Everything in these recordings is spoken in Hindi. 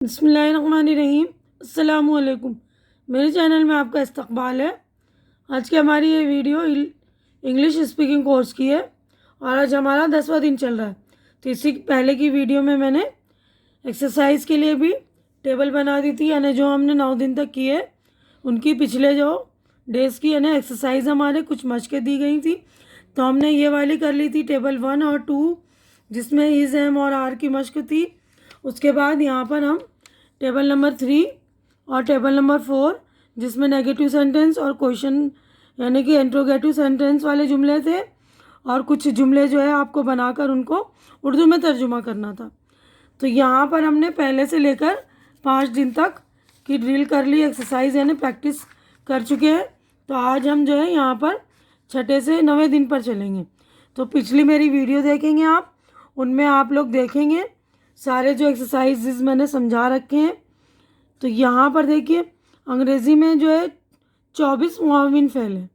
बिस्मिल्लाहिर्रहमानिर्रहीम। अस्सलामुअलैकुम। मेरे चैनल में आपका इस्तकबाल है। आज की हमारी ये वीडियो इंग्लिश स्पीकिंग कोर्स की है और आज हमारा 10वां दिन चल रहा है। तो इससे पहले की वीडियो में मैंने एक्सरसाइज के लिए भी टेबल बना दी थी, यानी जो हमने 9 दिन तक किए उनकी पिछले जो डेज़ की यानी एक्सरसाइज हमारे कुछ मशकें दी गई थी। तो हमने ये वाली कर ली थी टेबल 1 और 2, जिसमें इज़ एम और आर की मशक थी। उसके बाद यहाँ पर हम टेबल नंबर 3 और टेबल नंबर 4, जिसमें नेगेटिव सेंटेंस और क्वेश्चन यानी कि इंट्रोगेटिव सेंटेंस वाले जुमले थे, और कुछ जुमले जो है आपको बनाकर उनको उर्दू में तर्जुमा करना था। तो यहाँ पर हमने पहले से लेकर 5 दिन तक की ड्रिल कर ली, एक्सरसाइज यानी प्रैक्टिस कर चुके हैं। तो आज हम जो है यहाँ पर 6 से 9वें दिन पर चलेंगे। तो पिछली मेरी वीडियो देखेंगे आप, उनमें आप लोग देखेंगे सारे जो एक्सरसाइजेज मैंने समझा रखे हैं। तो यहाँ पर देखिए अंग्रेज़ी में जो है 24 मुआविन फ़ेल है।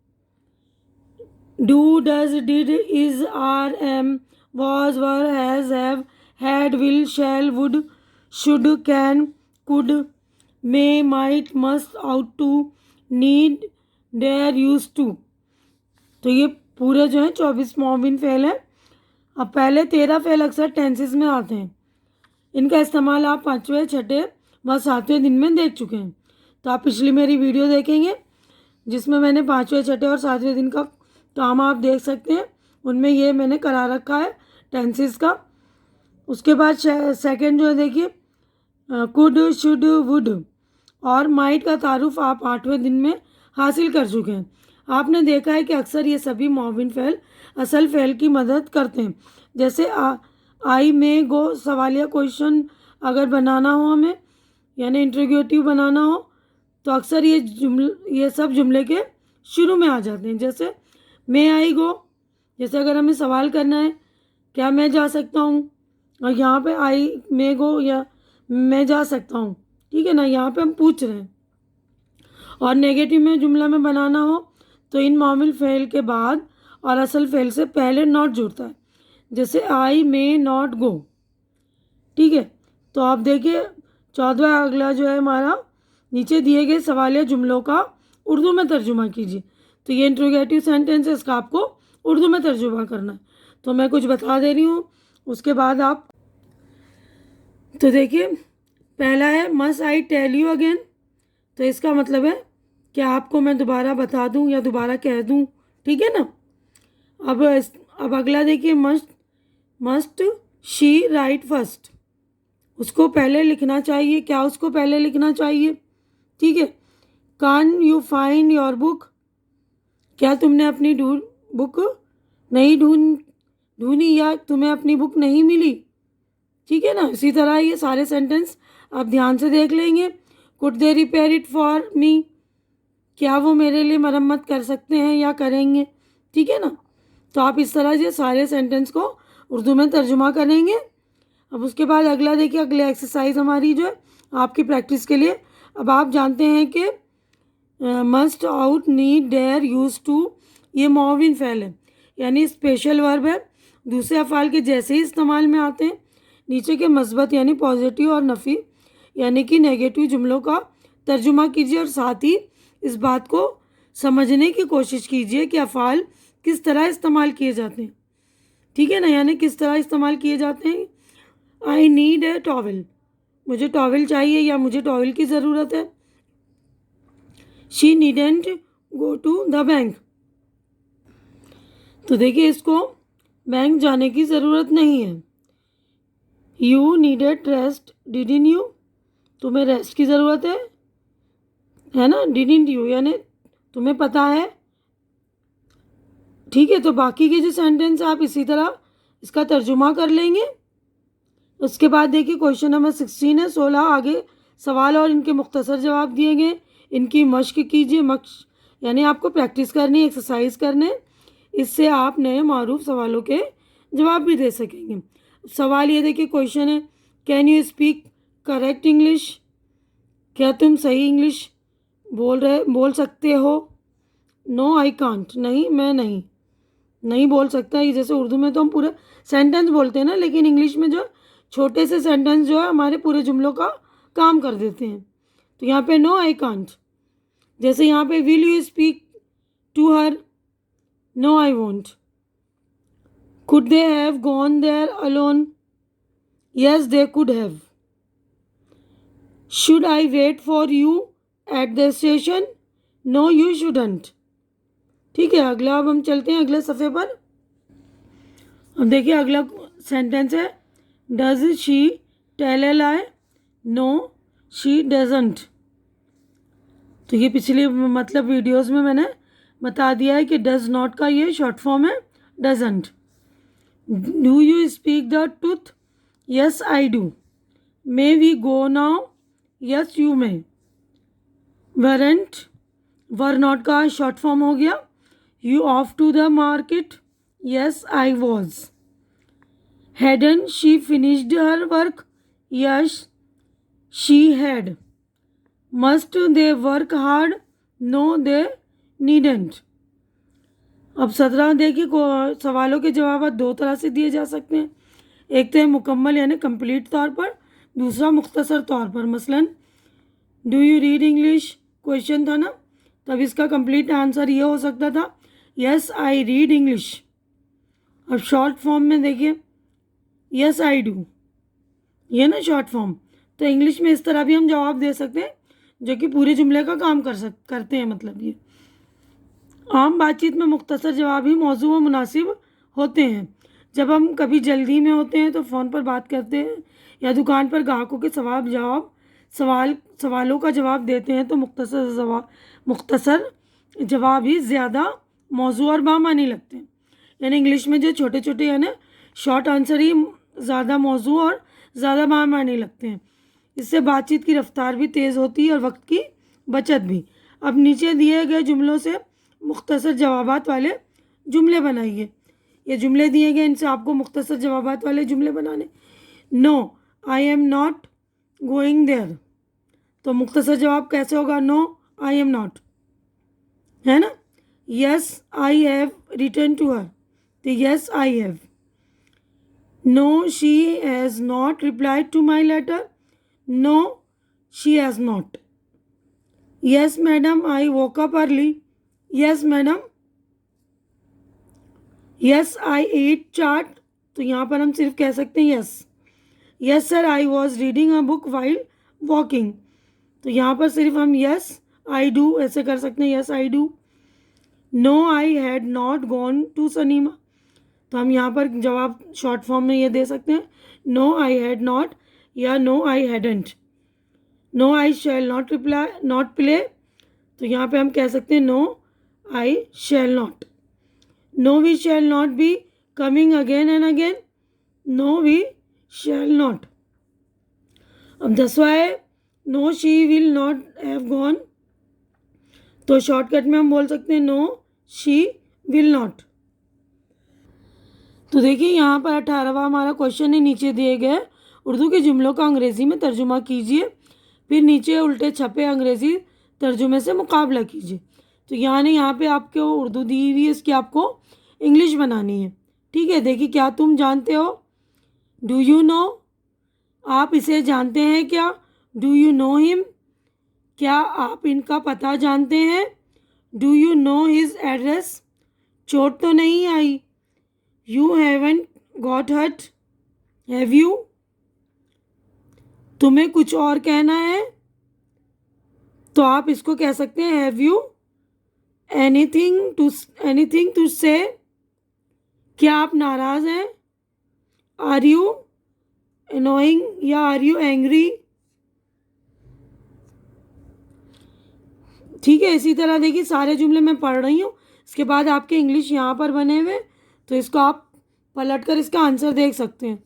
Do, does, did, is, are, am, was, were, has, have, had, will, shall, would, should, can, could, may, might, must, ought to, need, dare, use to. तो ये पूरे जो है 24 मुआविन फ़ेल है। अब पहले 13 फ़ेल अक्सर टेंसेस में आते हैं। इनका इस्तेमाल आप 5वें, 6ठे व 7वें दिन में देख चुके हैं। तो आप पिछली मेरी वीडियो देखेंगे जिसमें मैंने 5वें, 6ठे और 7वें दिन का काम आप देख सकते हैं। उनमें ये मैंने करा रखा है टेंसेस का। उसके बाद सेकंड जो है देखिए कुड, शुड, वुड और माइट का तारुफ आप 8वें दिन में हासिल कर चुके हैं। आपने देखा है कि अक्सर ये सभी मुआविन फ़ेल असल फ़ेल की मदद करते हैं। जैसे आई मे गो सवालिया क्वेश्चन अगर बनाना हो हमें, यानी इंट्रोगेटिव बनाना हो, तो अक्सर ये सब जुमले के शुरू में आ जाते हैं। जैसे मे आई गो, जैसे अगर हमें सवाल करना है क्या मैं जा सकता हूँ, और यहाँ पे आई मे गो या मैं जा सकता हूँ, ठीक है ना, यहाँ पे हम पूछ रहे हैं। और नेगेटिव में जुमला में बनाना हो तो इन मामिल फ़ेल के बाद और असल फ़ेल से पहले नॉट जुड़ता है। जैसे आई मे नॉट गो, ठीक है। तो आप देखिए 14वां अगला जो है हमारा, नीचे दिए गए सवालिया जुमलों का उर्दू में तर्जुमा कीजिए। तो ये इंट्रोगेटिव सेंटेंसेस का आपको उर्दू में तर्जुमा करना है। तो मैं कुछ बता दे रही हूँ, उसके बाद आप, तो देखिए पहला है must I tell you again. तो इसका मतलब है कि आपको मैं दोबारा बता दूं या दोबारा कह दूं, ठीक है ना। अब अगला देखिए मस्ट शी राइट फर्स्ट। उसको पहले लिखना चाहिए, क्या उसको पहले लिखना चाहिए, ठीक है। Can you find your book, क्या तुमने अपनी बुक नहीं ढूंढी या तुम्हें अपनी बुक नहीं मिली, ठीक है ना। इसी तरह ये सारे सेंटेंस आप ध्यान से देख लेंगे। Could they repair it for me, क्या वो मेरे लिए मरम्मत कर सकते हैं या करेंगे, ठीक है ना। तो आप इस तरह से सारे सेंटेंस को उर्दू में तर्जुमा करेंगे। अब उसके बाद अगला देखिए, अगले एक्सरसाइज हमारी जो है आपकी प्रैक्टिस के लिए। अब आप जानते हैं कि must, ought, need, dare, use to ये मुआविन फ़ेल है, यानी स्पेशल वर्ब है, दूसरे अफ़ाल के जैसे ही इस्तेमाल में आते हैं। नीचे के मस्बत यानी पॉजिटिव और नफ़ी यानी कि नेगेटिव जुमलों का तर्जुमा कीजिए और साथ ही इस बात को समझने की कोशिश कीजिए कि अफ़ाल किस तरह इस्तेमाल किए जाते हैं, ठीक है ना, यानी किस तरह इस्तेमाल किए जाते हैं। आई नीड ए टॉवल, मुझे टॉवल चाहिए या मुझे टॉवल की ज़रूरत है। She needn't go to the bank, तो देखिए इसको बैंक जाने की ज़रूरत नहीं है। You needed rest didn't you, तुम्हें रेस्ट की ज़रूरत है ना। डिडंट यू यानी तुम्हें पता है, ठीक है। तो बाकी के जो सेंटेंस आप इसी तरह इसका तर्जुमा कर लेंगे। उसके बाद देखिए क्वेश्चन नंबर 16 है, 16 आगे सवाल और इनके मुख्तसर जवाब दिए गए, इनकी मश्क कीजिए। मश्क यानी आपको प्रैक्टिस करनी, एक्सरसाइज करने, इससे आप नए मारूफ सवालों के जवाब भी दे सकेंगे। सवाल ये देखिए, क्वेश्चन है can you speak correct English, क्या तुम सही इंग्लिश बोल सकते हो। नो आई कांट, नहीं मैं नहीं बोल सकता। ये जैसे उर्दू में तो हम पूरे सेंटेंस बोलते हैं ना, लेकिन इंग्लिश में जो छोटे से सेंटेंस जो है हमारे पूरे जुमलों का काम कर देते हैं। तो यहाँ पे नो आई कांट। जैसे यहाँ पे will you speak to her, no I won't. Could they have gone there alone, yes they could have. Should I wait for you at the station, no you shouldn't. ठीक है, अगला अब हम चलते हैं अगले सफ़े पर। अब देखिए अगला सेंटेंस है, does she tell a lie, no she doesn't. तो ये पिछली मतलब वीडियोस में मैंने बता दिया है कि डज नॉट का ये शॉर्ट फॉर्म है doesn't. Do you speak the truth, yes I do. May we go now, yes you may. Weren't, were not का शॉर्ट फॉर्म हो गया, you off to the market, yes I was. Hadn't she finished her work, yes she had. Must they work hard, no they needn't. अब 17 देखिए सवालों के जवाब दो तरह से दिए जा सकते हैं। एक तो है मुकम्मल यानी कंप्लीट तौर पर, दूसरा मुख्तसर तौर पर। मसलन do you read English question था ना, तब इसका कंप्लीट आंसर ये हो सकता था, यस आई रीड इंग्लिश। अब शॉर्ट फॉर्म में देखिए, यस आई डू, ये ना शॉर्ट फॉर्म। तो इंग्लिश में इस तरह भी हम जवाब दे सकते हैं जो कि पूरे जुमले का काम करते हैं। मतलब ये आम बातचीत में मुख्तसर जवाब ही मौजू व मुनासिब होते हैं। जब हम कभी जल्दी में होते हैं तो फ़ोन पर बात करते हैं या दुकान पर ग्राहकों के सवालों का जवाब देते हैं तो मुख्तसर जवाब ही ज़्यादा मौजू और बामानी लगते हैं। यानी इंग्लिश में जो छोटे छोटे यानी शॉर्ट आंसर ही ज़्यादा मौजू और ज़्यादा बामानी लगते हैं। इससे बातचीत की रफ्तार भी तेज़ होती है और वक्त की बचत भी। अब नीचे दिए गए जुमलों से मुख्तसर जवाबात वाले जुमले बनाइए। ये जुमले दिए गए, इनसे आपको मुख्तसर जवाबात वाले जुमले बनाने। No I am not going there, तो मुख्तसर जवाब कैसे होगा, नो आई एम नॉट, है ना। Yes I have written to her, तो yes I have. No she has not replied to my letter, no she has not. Yes madam I woke up early, yes madam. Yes I eat chaat, तो यहाँ पर हम सिर्फ कह सकते हैं yes. Yes sir I was reading a book while walking, तो यहाँ पर सिर्फ हम यस आई डू ऐसे कर सकते हैं, yes I do. No I had not gone to cinema, तो हम यहाँ पर जवाब शॉर्ट फॉर्म में ये दे सकते हैं, नो आई हैड नॉट या no I hadn't. No I shall not play, तो यहाँ पे हम कह सकते हैं no I shall not. No we shall not be coming again and again, no we shall not. अब 10वां है, no she will not have gone, तो शॉर्टकट में हम बोल सकते हैं नो शी विल नॉट। तो देखिए यहाँ पर 18वां हमारा क्वेश्चन है, नीचे दिए गए उर्दू के जुमलों का अंग्रेज़ी में तर्जुमा कीजिए, फिर नीचे उल्टे छपे अंग्रेज़ी तर्जुमे से मुकाबला कीजिए। तो यहाँ पे आपको उर्दू दी हुई है, इसकी आपको इंग्लिश बनानी है। ठीक है, देखिए क्या तुम जानते हो, डू यू नो, आप इसे जानते हैं क्या, डू यू नो हिम, क्या आप इनका पता जानते हैं, do you know his address, चोट तो नहीं आई, you haven't got hurt, have you. तुम्हें कुछ और कहना है, तो आप इसको कह सकते हैं हैव यू एनीथिंग टू से, क्या आप नाराज़ हैं, आर यू अनोइंग या आर यू एंग्री। ठीक है, इसी तरह देखिए सारे जुमले मैं पढ़ रही हूँ, इसके बाद आपके इंग्लिश यहाँ पर बने हुए, तो इसको आप पलट कर इसका आंसर देख सकते हैं।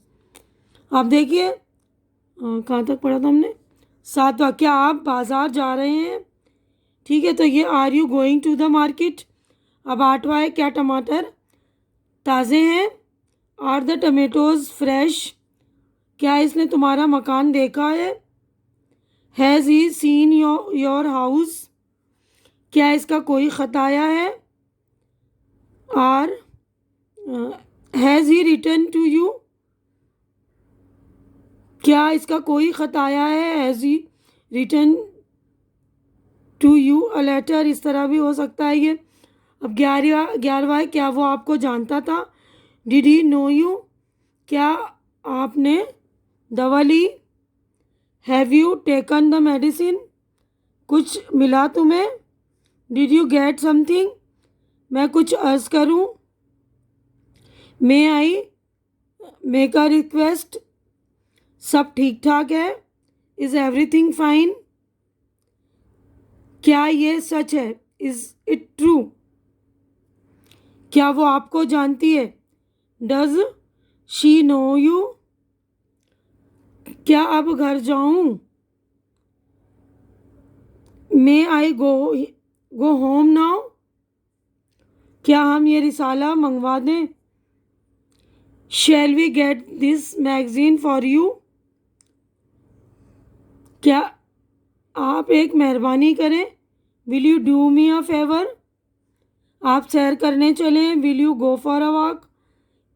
आप देखिए कहाँ तक पढ़ा था हमने, 7वां, क्या आप बाज़ार जा रहे हैं। ठीक है, तो ये are you going to the market. अब 8वां है, क्या टमाटर ताज़े हैं, आर द टमेटोज़ फ्रेश, क्या इसने तुम्हारा मकान देखा है, has he seen your house, क्या इसका कोई ख़त आया है, or has he return to you, क्या इसका कोई ख़त आया है? Has he written to you a letter? इस तरह भी हो सकता है ये। अब 11वां है, क्या वो आपको जानता था? Did he know you? क्या आपने दवा ली? Have you taken the medicine? कुछ मिला तुम्हें? Did you get something? मैं कुछ अर्ज करूं? May I make a request? सब ठीक ठाक है? Is everything fine? क्या ये सच है? Is it true? क्या वो आपको जानती है? Does she know you? क्या अब घर जाऊं? May I go home now? क्या हम ये रिसाला मंगवा दें? Shall we get this magazine for you? क्या आप एक मेहरबानी करें? Will you do me a favour? आप सैर करने चलें? Will you go for a walk?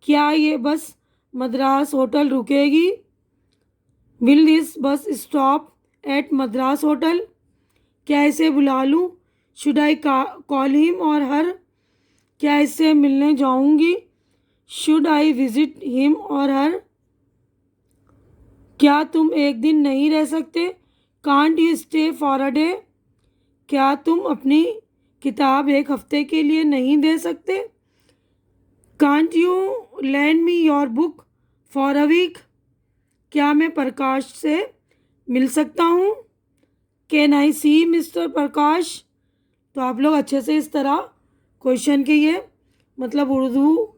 क्या ये बस मद्रास होटल रुकेगी? Will this bus stop at Madras hotel? क्या इसे बुला लूँ? शुड आई कॉल हिम और हर? क्या इससे मिलने जाऊंगी? शुड आई विजिट हिम और हर? क्या तुम एक दिन नहीं रह सकते? Can't you stay for a day? क्या तुम अपनी किताब एक हफ्ते के लिए नहीं दे सकते? Can't you lend me your book for a week? क्या मैं प्रकाश से मिल सकता हूँ? Can I see mister Prakash? तो आप लोग अच्छे से इस तरह क्वेश्चन के ये मतलब उर्दू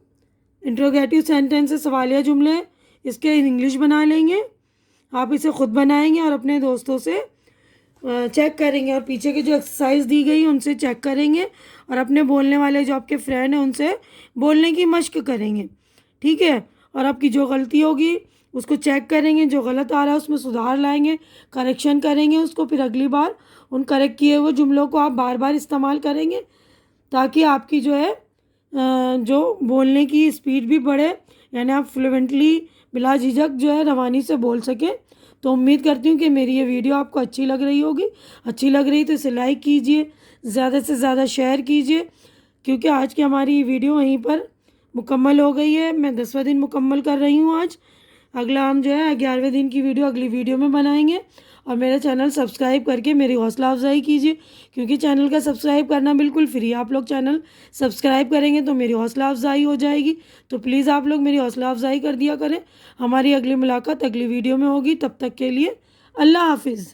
इंट्रोगेटिव सेंटेंस से सवालिया जुमले इसके इंग्लिश बना लेंगे। आप इसे खुद बनाएंगे और अपने दोस्तों से चेक करेंगे और पीछे की जो एक्सरसाइज दी गई उनसे चेक करेंगे और अपने बोलने वाले जो आपके फ्रेंड हैं उनसे बोलने की मश्क करेंगे। ठीक है। और आपकी जो गलती होगी उसको चेक करेंगे, जो गलत आ रहा है उसमें सुधार लाएंगे, करेक्शन करेंगे उसको। फिर अगली बार उन करेक्ट किए हुए जुमलों को आप बार बार इस्तेमाल करेंगे ताकि आपकी जो है जो बोलने की स्पीड भी बढ़े, यानी आप फ्लुएंटली बिला झिझक जो है रवानी से बोल सकें। तो उम्मीद करती हूँ कि मेरी ये वीडियो आपको अच्छी लग रही होगी। अच्छी लग रही तो इसे लाइक कीजिए, ज़्यादा से ज़्यादा शेयर कीजिए, क्योंकि आज की हमारी वीडियो वहीं पर मुकम्मल हो गई है। मैं 10वां दिन मुकम्मल कर रही हूँ आज। अगला हम जो है 11वें दिन की वीडियो अगली वीडियो में बनाएंगे। और मेरा चैनल सब्सक्राइब करके मेरी हौसला अफजाई कीजिए, क्योंकि चैनल का सब्सक्राइब करना बिल्कुल फ्री। आप लोग चैनल सब्सक्राइब करेंगे तो मेरी हौसला अफजाई हो जाएगी। तो प्लीज़ आप लोग मेरी हौसला अफजाई कर दिया करें। हमारी अगली मुलाकात अगली वीडियो में होगी। तब तक के लिए अल्लाह हाफिज़।